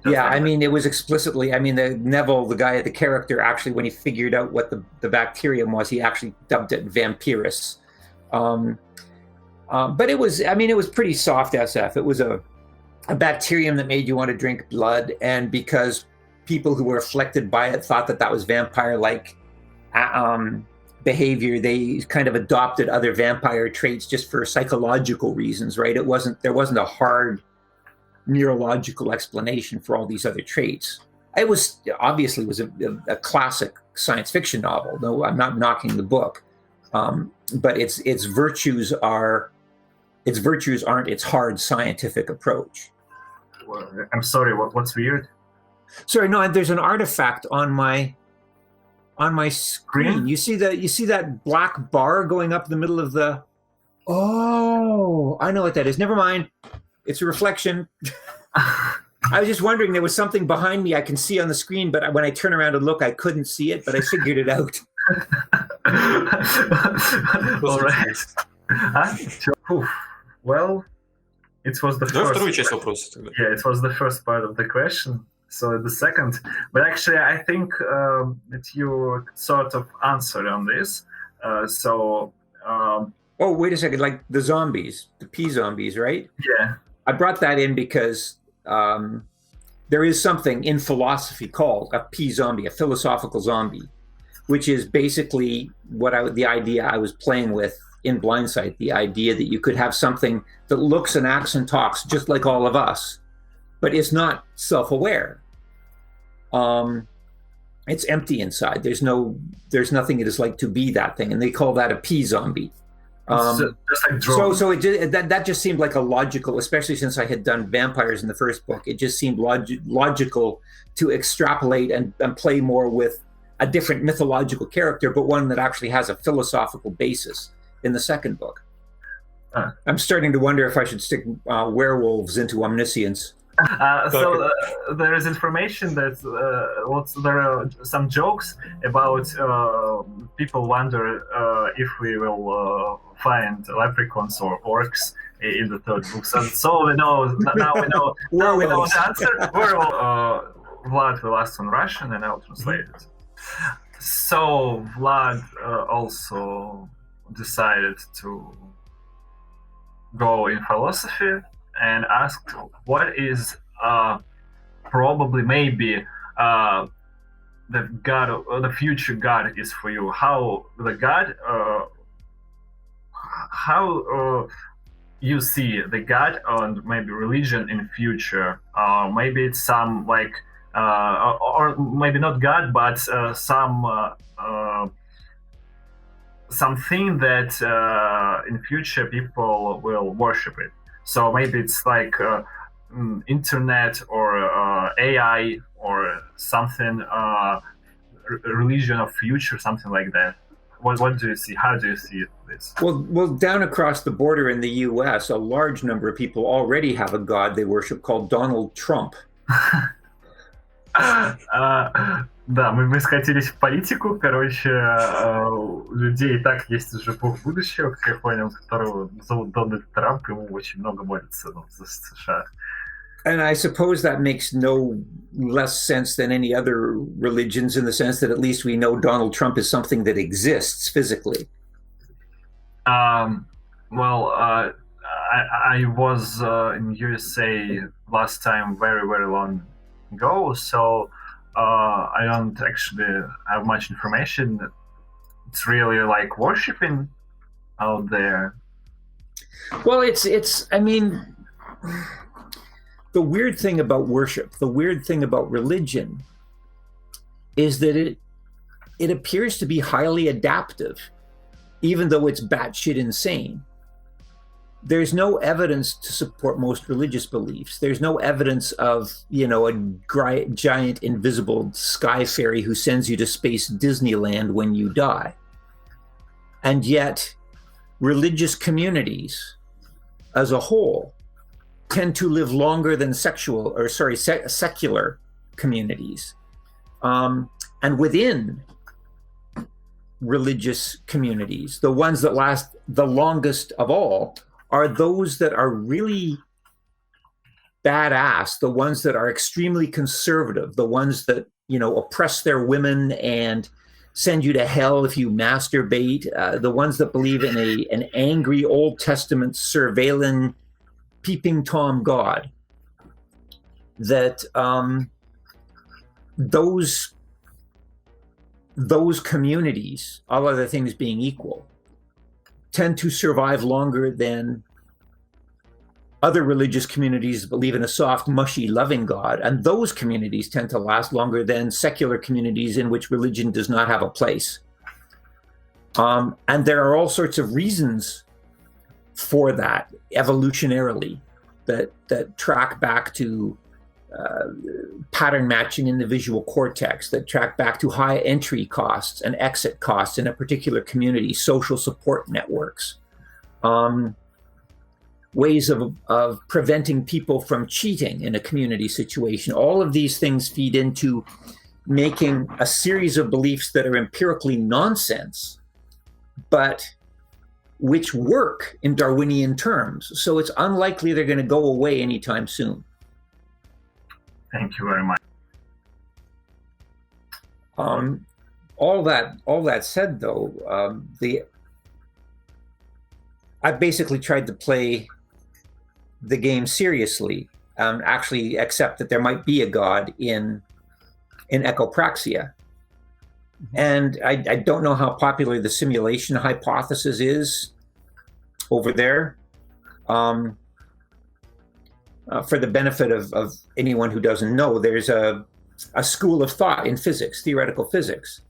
I mean, it was explicitly. I mean, Neville, the character, actually, when he figured out what the bacterium was, he actually dubbed it Vampirus. But it was pretty soft SF. It was a bacterium that made you want to drink blood, and because people who were afflicted by it thought that was vampire-like behavior, they kind of adopted other vampire traits just for psychological reasons, right? There wasn't a hard neurological explanation for all these other traits. It was obviously a classic science fiction novel. No, I'm not knocking the book, but its virtues aren't its hard scientific approach. I'm sorry. What's weird? Sorry, no. There's an artifact on my screen. You see that black bar going up the middle of the. Oh, I know what that is. Never mind. It's a reflection. I was just wondering. There was something behind me I can see on the screen, but when I turn around and look, I couldn't see it. But I figured it out. All right. Well. It was the first. Yeah, it was the first part of the question. So the second, but actually, I think that you sort of answered on this. Oh, wait a second! Like the zombies, the pea zombies, right? Yeah. I brought that in because there is something in philosophy called a pea zombie, a philosophical zombie, which is basically the idea I was playing with in Blindsight, the idea that you could have something that looks and acts and talks just like all of us, but is not self-aware. It's empty inside. There's nothing it is like to be that thing, and they call that a pea zombie. So that just seemed like a logical, especially since I had done vampires in the first book. It just seemed logical to extrapolate and play more with a different mythological character, but one that actually has a philosophical basis in the second book. I'm starting to wonder if I should stick werewolves into omniscience. So there is information that there are some jokes about people wonder if we will find leprechauns or orcs in the third book. So we know now we know the answer. Vlad will ask on Russian and I'll translate it. So Vlad also decided to go in philosophy and asked what is probably maybe the God or the future God is for you. How the God how you see the God and maybe religion in future. Maybe it's some like or maybe not God, but something that in future people will worship it. So maybe it's like internet or AI or something, religion of future, something like that. What do you see? How do you see this? Well, down across the border in the U.S., a large number of people already have a god they worship called Donald Trump. Да, мы скатились в политику, короче, у людей и так есть уже бог будущего, как я понял, которого зовут Дональд Трамп, ему очень много молится за США. And I suppose that makes no less sense than any other religions in the sense that at least we know Donald Trump is something that exists physically. Well, I was in USA last time very, very long ago, so I don't actually have much information. It's really like worshiping out there. Well, it's I mean, the weird thing about worship, the weird thing about religion is that it appears to be highly adaptive, even though it's batshit insane. There's no evidence to support most religious beliefs. There's no evidence of, a giant invisible sky fairy who sends you to space Disneyland when you die. And yet, religious communities as a whole tend to live longer than secular communities. And within religious communities, the ones that last the longest of all are those that are really badass, the ones that are extremely conservative, the ones that, oppress their women and send you to hell if you masturbate, the ones that believe in an angry Old Testament surveilling peeping Tom God, that those communities, all other things being equal, tend to survive longer than other religious communities that believe in a soft, mushy, loving God. And those communities tend to last longer than secular communities in which religion does not have a place. And there are all sorts of reasons for that evolutionarily that track back to pattern matching in the visual cortex, that track back to high entry costs and exit costs in a particular community, social support networks, ways of preventing people from cheating in a community situation. All of these things feed into making a series of beliefs that are empirically nonsense, but which work in Darwinian terms. So it's unlikely they're going to go away anytime soon. Thank you very much. All that said, though, I basically tried to play the game seriously, actually accept that there might be a God in echopraxia. And I don't know how popular the simulation hypothesis is over there. For the benefit of anyone who doesn't know, there's a school of thought in physics, theoretical physics,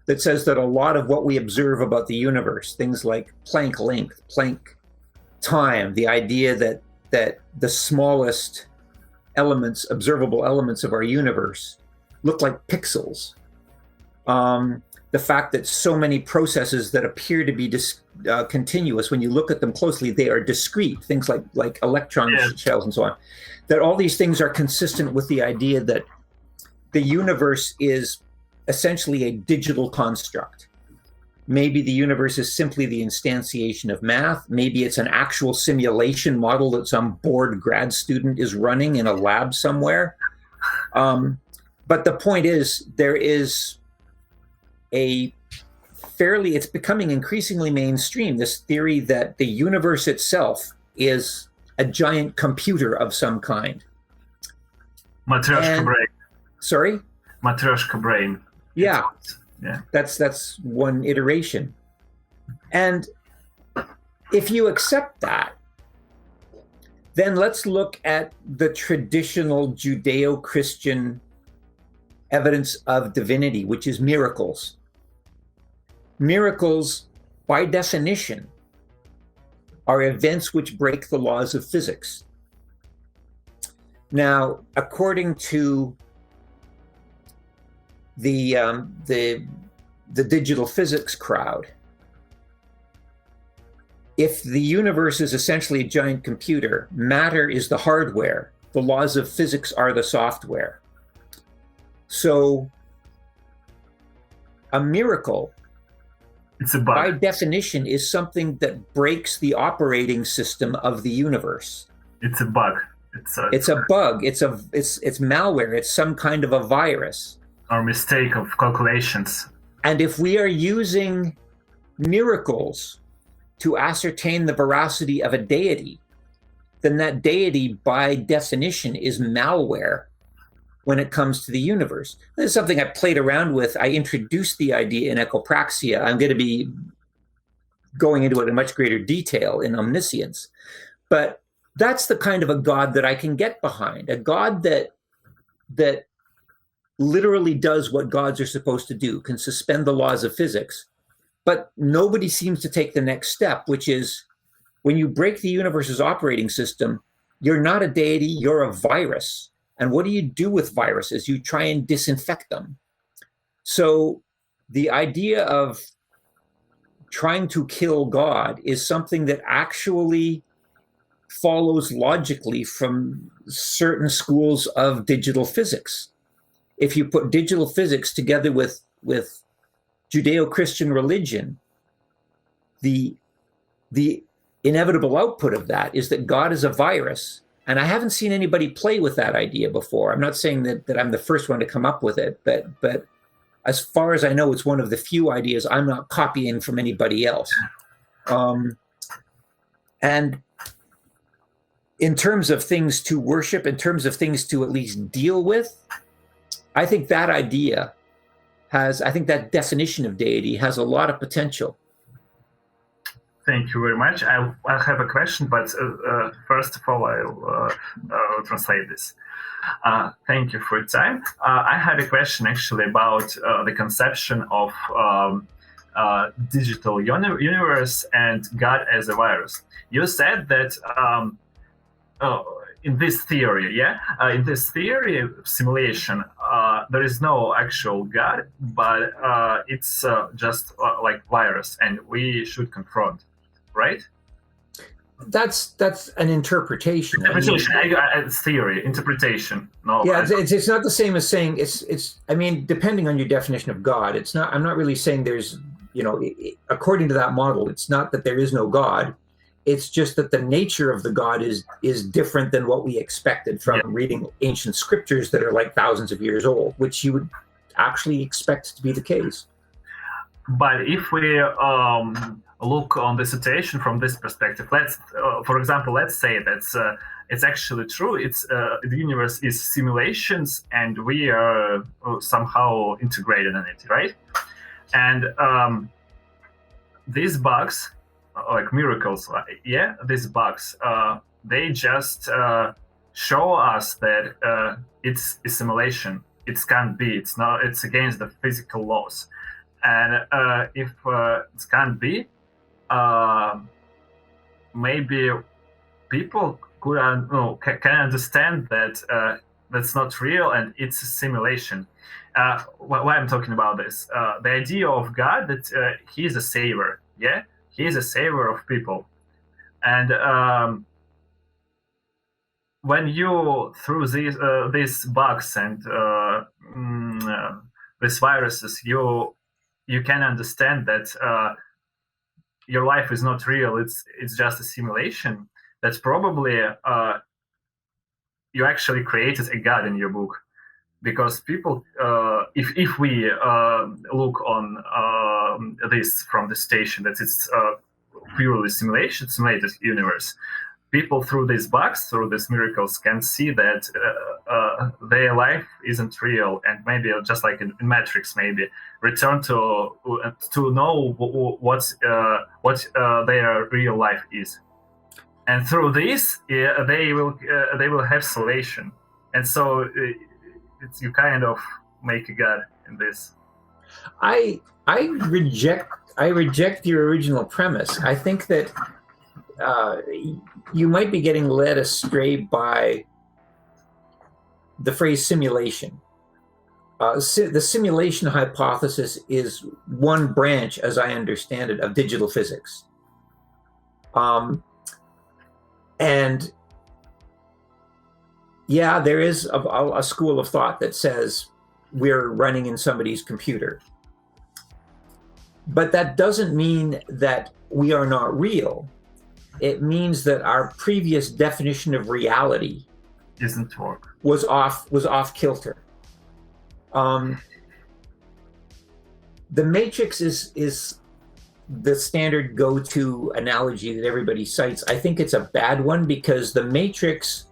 that says that a lot of what we observe about the universe, things like Planck length, Planck time, the idea that the smallest elements, observable elements of our universe look like pixels. The fact that so many processes that appear to be continuous, when you look at them closely, they are discrete, things like electron shells and so on, that all these things are consistent with the idea that the universe is essentially a digital construct. Maybe the universe is simply the instantiation of math. Maybe it's an actual simulation model that some bored grad student is running in a lab somewhere. But the point is, there is it's becoming increasingly mainstream, this theory that the universe itself is a giant computer of some kind. Matryoshka brain. Sorry? Matryoshka brain. Yeah. Yeah. That's one iteration. And if you accept that, then let's look at the traditional Judeo-Christian evidence of divinity, which is miracles. Miracles, by definition, are events which break the laws of physics. Now, according to the digital physics crowd, if the universe is essentially a giant computer, matter is the hardware, the laws of physics are the software. So a miracle, It's a bug. by definition, is something that breaks the operating system of the universe. It's a bug. It's a bug. It's malware. It's some kind of a virus. Or mistake of calculations. And if we are using miracles to ascertain the veracity of a deity, then that deity, by definition, is malware when it comes to the universe. This is something I played around with. I introduced the idea in Ecopraxia. I'm going to be going into it in much greater detail in Omniscience. But that's the kind of a God that I can get behind, a God that literally does what gods are supposed to do, can suspend the laws of physics. But nobody seems to take the next step, which is when you break the universe's operating system, you're not a deity, you're a virus. And what do you do with viruses? You try and disinfect them. So the idea of trying to kill God is something that actually follows logically from certain schools of digital physics. If you put digital physics together with Judeo-Christian religion, the inevitable output of that is that God is a virus. And I haven't seen anybody play with that idea before. I'm not saying that I'm the first one to come up with it, but as far as I know, it's one of the few ideas I'm not copying from anybody else. And in terms of things to worship, in terms of things to at least deal with, I think that idea I think that definition of deity has a lot of potential. Thank you very much. I have a question, but first of all, I'll translate this. Thank you for your time. I had a question actually about the conception of digital universe and God as a virus. You said that in this theory, in this theory simulation, there is no actual God, but it's just like virus, and we should confront, right? That's an interpretation. Interpretation, it's theory, interpretation. No, yeah, it's not the same as saying it's. I mean, depending on your definition of God, it's not. I'm not really saying there's. According to that model, it's not that there is no God. It's just that the nature of the God is different than what we expected from reading ancient scriptures that are like thousands of years old, which you would actually expect to be the case. But if we look on the situation from this perspective, for example, let's say that it's actually true. It's the universe is simulations, and we are somehow integrated in it, right? And these bugs, like miracles, these bugs, they just show us that it's a simulation. It can't be. It's not. It's against the physical laws. And if it can't be, maybe people can understand that that's not real and it's a simulation. Why I'm talking about this? The idea of God that He is a savior. Yeah, He is a savior of people, and when you through these bugs and these viruses, you can understand that your life is not real. It's just a simulation. That's probably you actually created a God in your book, because people, if we look on this from the station that it's purely simulated universe, people through these bugs, through these miracles, can see that their life isn't real, and maybe just like in Matrix, maybe return to know what their real life is, and through this they will have salvation, and so you kind of make a God in this. I reject your original premise. I think that you might be getting led astray by the phrase simulation. The simulation hypothesis is one branch, as I understand it, of digital physics. And yeah, there is a school of thought that says we're running in somebody's computer. But that doesn't mean that we are not real. It means that our previous definition of reality isn't work. Was off kilter. The Matrix is the standard go-to analogy that everybody cites. I think it's a bad one because the Matrix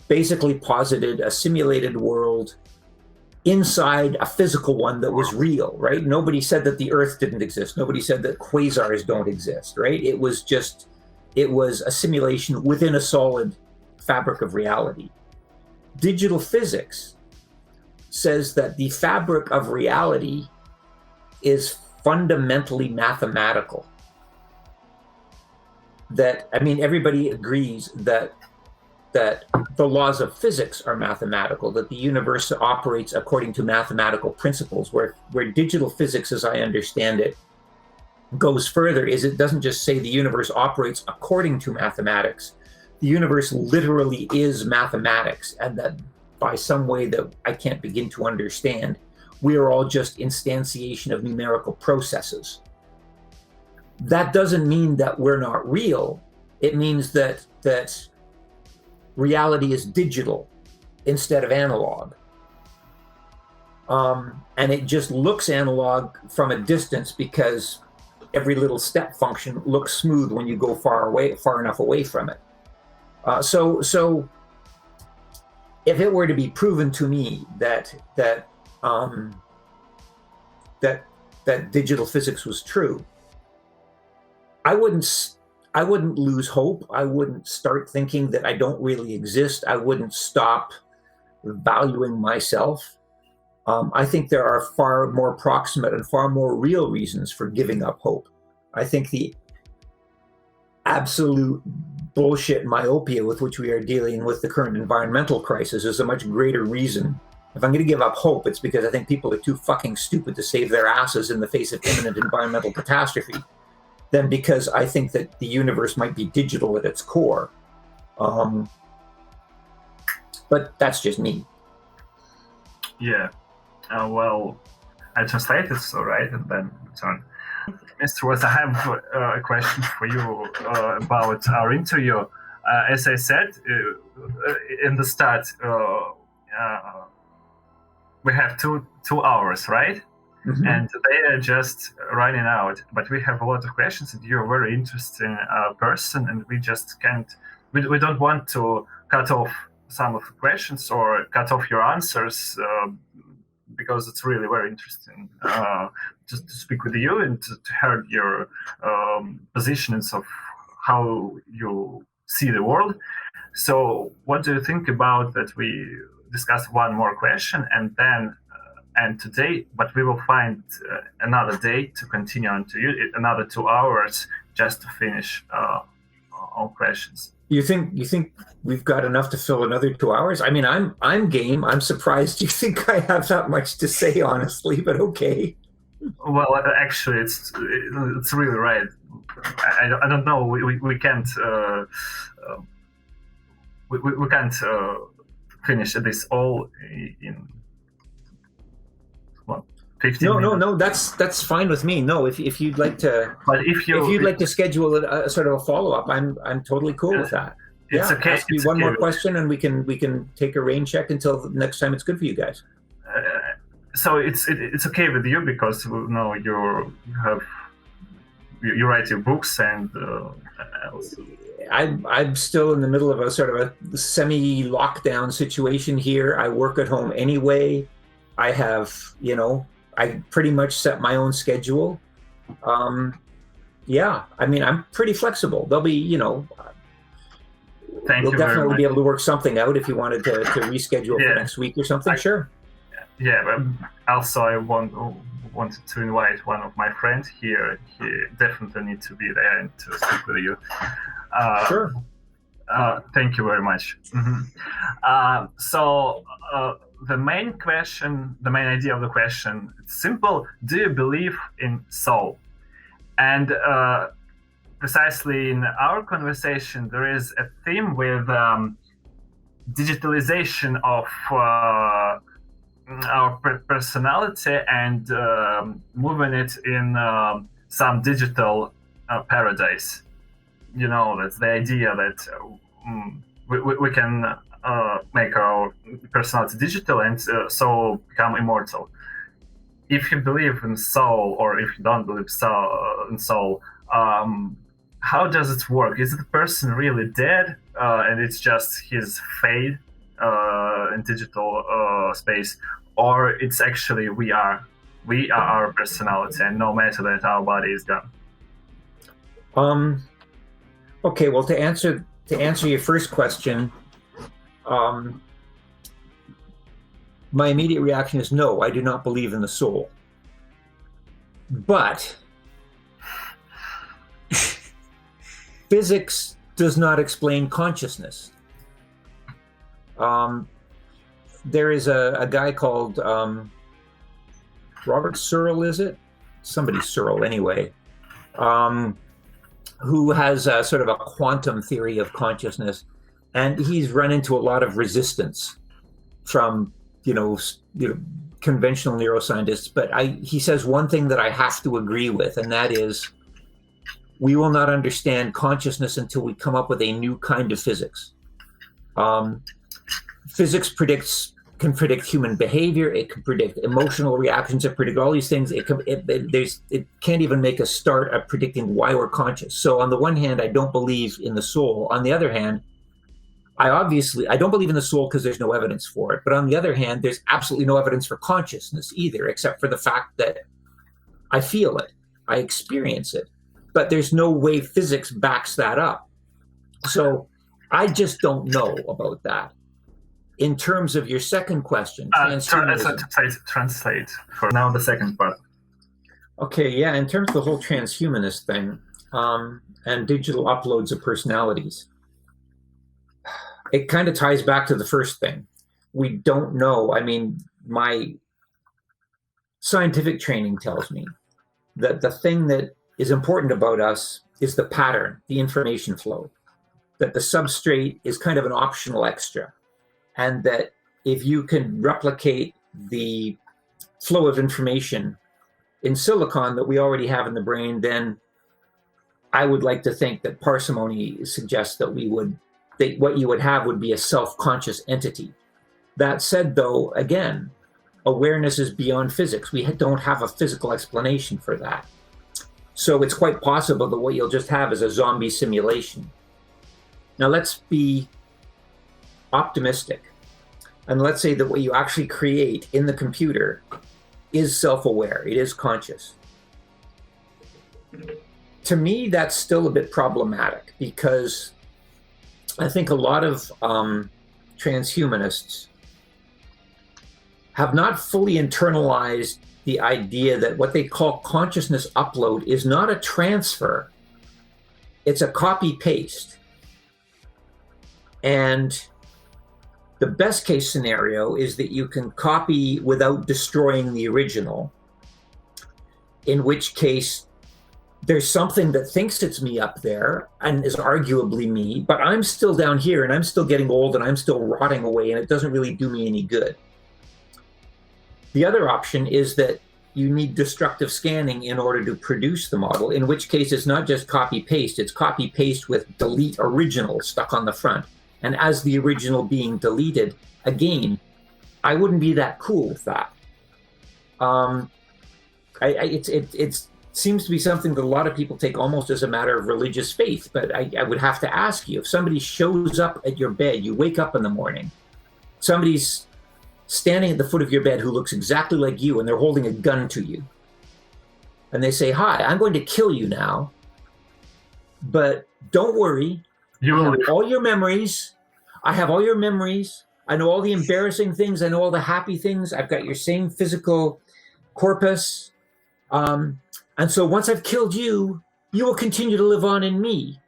basically posited a simulated world inside a physical one that was real, right? Nobody said that the Earth didn't exist. Nobody said that quasars don't exist, right? It was a simulation within a solid fabric of reality. Digital physics says that the fabric of reality is fundamentally mathematical. That, I mean, everybody agrees that the laws of physics are mathematical, that the universe operates according to mathematical principles, where digital physics, as I understand it, goes further, is it doesn't just say the universe operates according to mathematics. The universe literally is mathematics, and that by some way that I can't begin to understand, we are all just instantiation of numerical processes. That doesn't mean that we're not real. It means that reality is digital instead of analog. And it just looks analog from a distance because every little step function looks smooth when you go far enough away from it. So if it were to be proven to me that digital physics was true, I wouldn't lose hope. I wouldn't start thinking that I don't really exist. I wouldn't stop valuing myself. I think there are far more proximate and far more real reasons for giving up hope. I think the absolute bullshit myopia with which we are dealing with the current environmental crisis is a much greater reason. If I'm going to give up hope, it's because I think people are too fucking stupid to save their asses in the face of imminent environmental catastrophe, than because I think that the universe might be digital at its core. But that's just me. Yeah. Well, I translated so right, and then return. Mr. Ross, I have a question for you about our interview. As I said in the start, we have two hours, right? Mm-hmm. And they are just running out. But we have a lot of questions, and you're a very interesting person, and we just can't. We don't want to cut off some of the questions or cut off your answers. Because it's really very interesting just to speak with you and to hear your positions of how you see the world. So what do you think about that we discuss one more question and then end today, but we will find another day to continue on to you, another 2 hours just to finish all questions. You think we've got enough to fill another 2 hours? I mean, I'm game. I'm surprised you think I have that much to say, honestly, but okay. Well, actually, it's really right. I don't know. We can't we can't finish this all in 15 minutes. No. That's fine with me. No, if you'd like to, but if you'd like to schedule a sort of a follow up, I'm totally cool with that. It's okay. Ask me one more question, and we can take a rain check until the next time it's good for you guys. So it's okay with you because you write your books and. I'm still in the middle of a sort of a semi-lockdown situation here. I work at home anyway. I have, I pretty much set my own schedule. Yeah, I mean, I'm pretty flexible. There'll be, we'll definitely be able to work something out if you wanted to reschedule for next week or something. Sure. Yeah, but also I wanted to invite one of my friends here. He definitely needs to be there and to speak with you. Sure. Thank you very much. So the main question, the main idea of the question, it's simple. Do you believe in soul? And precisely in our conversation, there is a theme with digitalization of our personality and moving it in some digital paradise. You know, that's the idea that we can make our personality digital and so become immortal. If you believe in soul, or if you don't believe in soul, how does it work? Is the person really dead and it's just his fate in digital space, or it's actually we are our personality, and no matter that our body is gone? Okay, well, to answer your first question, my immediate reaction is no, I do not believe in the soul. But physics does not explain consciousness. There is a guy called Robert Searle, is it? Somebody Searle, anyway, who has a sort of a quantum theory of consciousness, and he's run into a lot of resistance from conventional neuroscientists. But he says one thing that I have to agree with, and that is we will not understand consciousness until we come up with a new kind of physics. Physics can predict human behavior. It can predict emotional reactions. It predict all these things. It can't even make a start at predicting why we're conscious. So on the one hand, I don't believe in the soul. On the other hand, I don't believe in the soul because there's no evidence for it. But on the other hand, there's absolutely no evidence for consciousness either, except for the fact that I feel it, I experience it. But there's no way physics backs that up. So I just don't know about that. In terms of your second question, translate for now the second part. Okay, yeah, in terms of the whole transhumanist thing and digital uploads of personalities, it kind of ties back to the first thing. We don't know. I mean, my scientific training tells me that the thing that is important about us is the pattern, the information flow, that the substrate is kind of an optional extra. And that if you can replicate the flow of information in silicon that we already have in the brain, then I would like to think that parsimony suggests that what you would have would be a self-conscious entity. That said, though, again, awareness is beyond physics. We don't have a physical explanation for that. So it's quite possible that what you'll just have is a zombie simulation. Now let's be optimistic, and let's say that what you actually create in the computer is self-aware, it is conscious. To me, that's still a bit problematic, because I think a lot of transhumanists have not fully internalized the idea that what they call consciousness upload is not a transfer, it's a copy-paste. And the best case scenario is that you can copy without destroying the original, in which case there's something that thinks it's me up there and is arguably me, but I'm still down here and I'm still getting old and I'm still rotting away and it doesn't really do me any good. The other option is that you need destructive scanning in order to produce the model, in which case it's not just copy-paste, it's copy-paste with delete original stuck on the front. And as the original being deleted, again, I wouldn't be that cool with that. It seems to be something that a lot of people take almost as a matter of religious faith, but I would have to ask you, if somebody shows up at your bed, you wake up in the morning, somebody's standing at the foot of your bed who looks exactly like you, and they're holding a gun to you. And they say, "Hi, I'm going to kill you now, but don't worry. I have all your memories. I have all your memories. I know all the embarrassing things. I know all the happy things. I've got your same physical corpus. And so once I've killed you, you will continue to live on in me."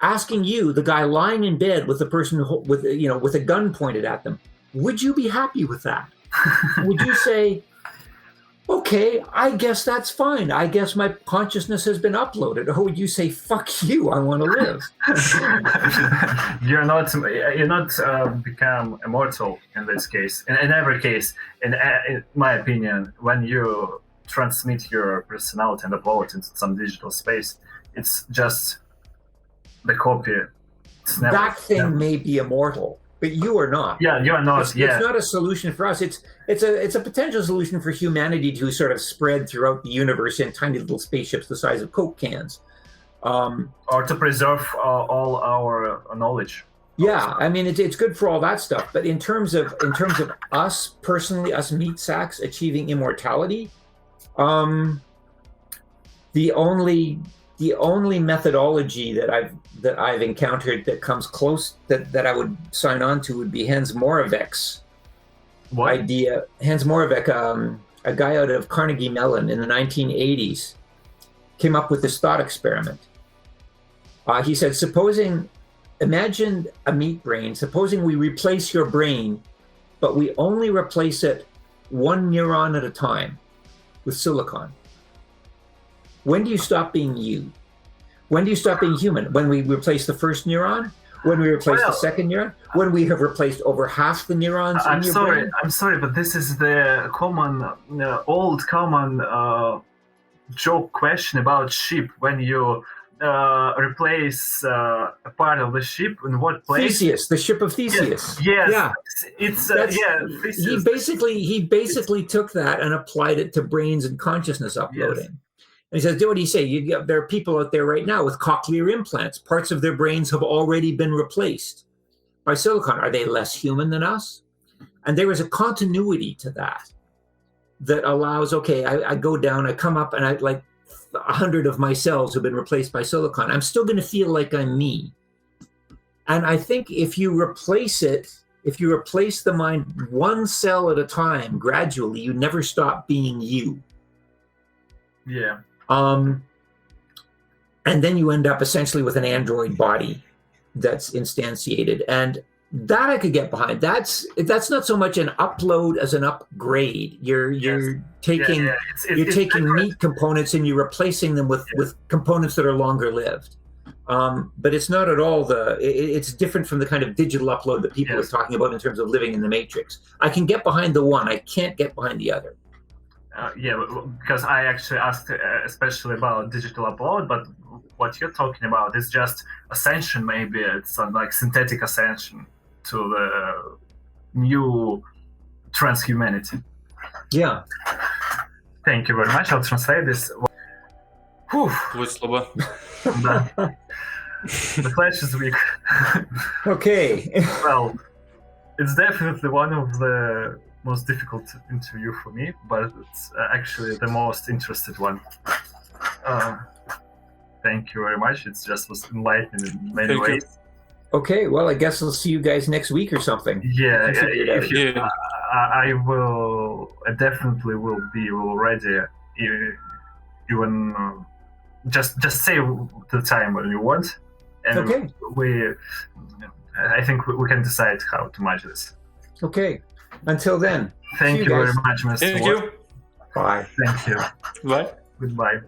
asking you, the guy lying in bed with the person with a gun pointed at them, would you be happy with that? Would you say, okay, I guess that's fine. I guess my consciousness has been uploaded. Or would you say, fuck you, I want to live? You're not become immortal in this case. In every case, in my opinion, when you transmit your personality and upload into some digital space, it's just the copy. That thing may be immortal, but you are not. Yeah, you are not. It's not a solution for us. It's a potential solution for humanity to sort of spread throughout the universe in tiny little spaceships the size of Coke cans, or to preserve all our knowledge. Yeah, I mean it's good for all that stuff. But in terms of us personally, us meat sacks achieving immortality, the only methodology that I've encountered that comes close that I would sign on to would be Hans Moravec's idea. Hans Moravec, a guy out of Carnegie Mellon in the 1980s, came up with this thought experiment. He said, imagine a meat brain. Supposing we replace your brain, but we only replace it one neuron at a time with silicon. When do you stop being you? When do you stop being human? When we replace the first neuron? When we replace the second neuron? When we have replaced over half the neurons in your brain? I'm sorry, but this is the old common joke question about sheep. When you replace a part of the ship, in what place? Theseus, the ship of Theseus. Yes. Yeah. He basically took that and applied it to brains and consciousness uploading. Yes. And he says, what do you say? There are people out there right now with cochlear implants. Parts of their brains have already been replaced by silicon. Are they less human than us? And there is a continuity to that allows, okay, I go down, I come up, and I like 100 of my cells have been replaced by silicon. I'm still going to feel like I'm me. And I think if you replace the mind one cell at a time, gradually, you never stop being you. Yeah. And then you end up essentially with an android body that's instantiated. And that I could get behind. That's not so much an upload as an upgrade. You're taking meat components and you're replacing them with components that are longer lived. But it's not at all it's different from the kind of digital upload that people are talking about in terms of living in the matrix. I can get behind the one, I can't get behind the other. Because I actually asked especially about digital upload, but what you're talking about is just ascension. Maybe it's like synthetic ascension to the new transhumanity. Yeah. Thank you very much. I'll translate this. Будь слабо. The flash is weak. Okay. Well, it's definitely one of the most difficult interview for me, but it's actually the most interested one. Thank you very much. It just was enlightening in many ways. Okay, well, I guess I'll see you guys next week or something. Yeah, I definitely will be ready. Even just say the time when you want, and okay. I think we can decide how to manage this. Okay. Until then. Thank you very much, Mr. Thank you. Bye. Thank you. Bye. Goodbye.